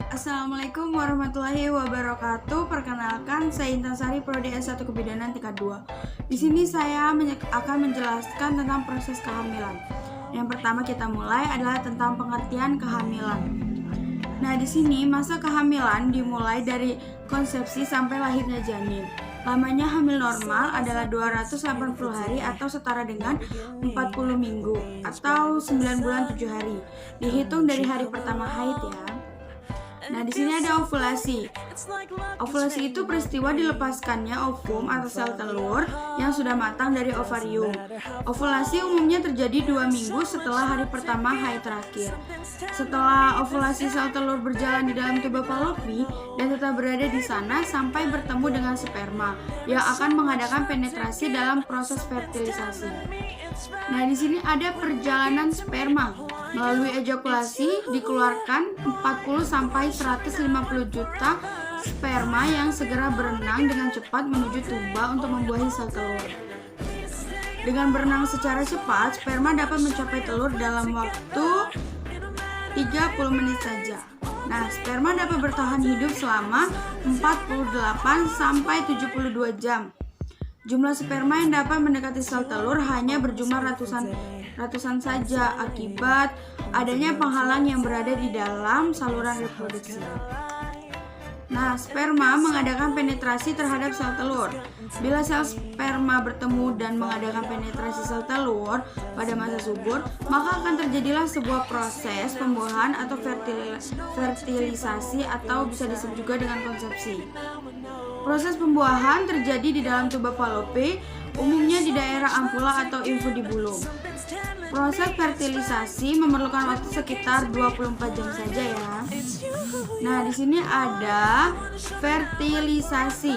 Assalamualaikum warahmatullahi wabarakatuh. Perkenalkan, saya Intan Sari, Prodi S1 Kebidanan tingkat 2. Di sini saya akan menjelaskan tentang proses kehamilan. Yang pertama kita mulai adalah tentang pengertian kehamilan. Nah, di sini masa kehamilan dimulai dari konsepsi sampai lahirnya janin. Lamanya hamil normal adalah 280 hari atau setara dengan 40 minggu atau 9 bulan 7 hari. Dihitung dari hari pertama haid ya. Nah, di sini ada ovulasi. Ovulasi itu peristiwa dilepaskannya ovum atau sel telur yang sudah matang dari ovarium. Ovulasi umumnya terjadi 2 minggu setelah hari pertama haid terakhir. Setelah ovulasi, sel telur berjalan di dalam tuba Fallopi dan tetap berada di sana sampai bertemu dengan sperma yang akan mengadakan penetrasi dalam proses fertilisasi. Nah, di sini ada perjalanan sperma. Melalui ejakulasi dikeluarkan 40 sampai 150 juta sperma yang segera berenang dengan cepat menuju tuba untuk membuahi sel telur. Dengan berenang secara cepat, sperma dapat mencapai telur dalam waktu 30 menit saja. Nah, sperma dapat bertahan hidup selama 48 sampai 72 jam. Jumlah sperma yang dapat mendekati sel telur hanya berjumlah ratusan saja akibat adanya penghalang yang berada di dalam saluran reproduksi. Nah, sperma mengadakan penetrasi terhadap sel telur. Bila sel sperma bertemu dan mengadakan penetrasi sel telur pada masa subur, maka akan terjadilah sebuah proses pembuahan atau fertilisasi atau bisa disebut juga dengan konsepsi. Proses pembuahan terjadi di dalam tuba Fallopi, umumnya di daerah ampula atau infundibulum. Proses fertilisasi memerlukan waktu sekitar 24 jam saja ya. Nah, di sini ada fertilisasi.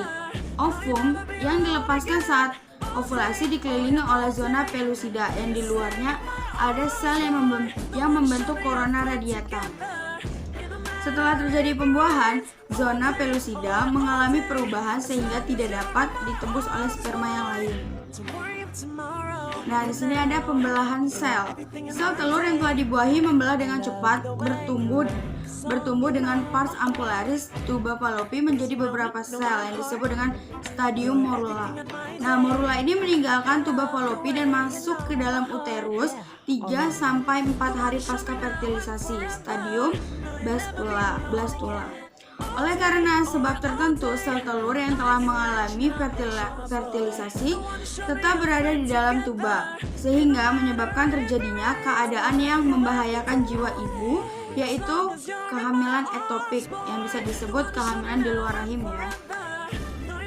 Ovum yang dilepaskan saat ovulasi dikelilingi oleh zona pellucida yang di luarnya ada sel yang membentuk corona radiata. Setelah terjadi pembuahan, zona pellucida mengalami perubahan sehingga tidak dapat ditembus oleh sperma yang lain. Nah, di sini ada pembelahan sel. Sel telur yang telah dibuahi membelah dengan cepat, bertumbuh dengan pars ampularis tuba Fallopi menjadi beberapa sel yang disebut dengan stadium morula. Nah, morula ini meninggalkan tuba Fallopi dan masuk ke dalam uterus 3 sampai 4 hari pasca fertilisasi, stadium blastula. Oleh karena sebab tertentu, sel telur yang telah mengalami fertilisasi tetap berada di dalam tuba, sehingga menyebabkan terjadinya keadaan yang membahayakan jiwa ibu, yaitu kehamilan ektopik yang bisa disebut kehamilan di luar rahim ya.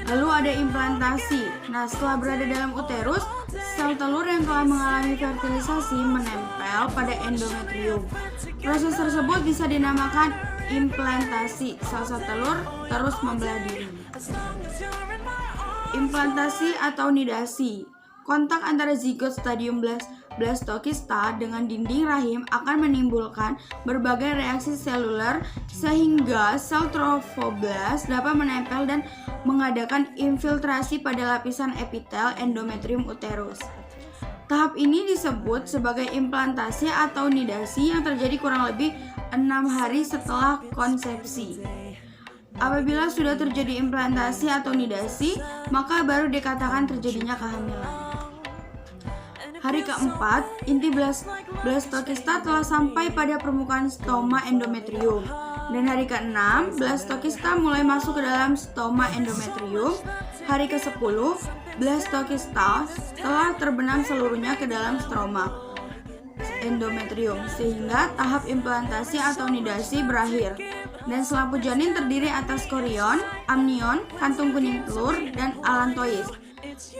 Lalu ada implantasi. Nah, setelah berada dalam uterus, sel telur yang telah mengalami fertilisasi menempel pada endometrium. Proses tersebut bisa dinamakan implantasi. Sel telur terus membelah diri. Implantasi atau nidasi. Kontak antara zigot stadium blastokista dengan dinding rahim akan menimbulkan berbagai reaksi seluler sehingga sel trofoblast dapat menempel dan mengadakan infiltrasi pada lapisan epitel endometrium uterus. Tahap ini disebut sebagai implantasi atau nidasi yang terjadi kurang lebih 6 hari setelah konsepsi. Apabila sudah terjadi implantasi atau nidasi, maka baru dikatakan terjadinya kehamilan. Hari keempat, inti blastokista telah sampai pada permukaan stoma endometrium. Dan hari ke-6, blastokista mulai masuk ke dalam stoma endometrium. Hari ke-10, blastokista telah terbenam seluruhnya ke dalam stroma endometrium, sehingga tahap implantasi atau nidasi berakhir. Dan selaput janin terdiri atas korion, amnion, kantung kuning telur, dan allantois.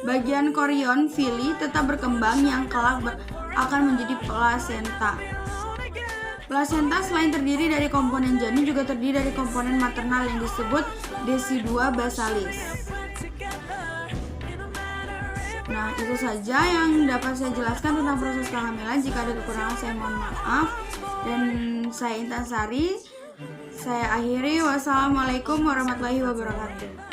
Bagian korion fili tetap berkembang yang kelak akan menjadi plasenta. Plasenta selain terdiri dari komponen janin juga terdiri dari komponen maternal yang disebut decidua basalis. Nah, itu saja yang dapat saya jelaskan tentang proses kehamilan. Jika ada kekurangan saya mohon maaf. Dan saya Intan Sari, saya akhiri. Wassalamualaikum warahmatullahi wabarakatuh.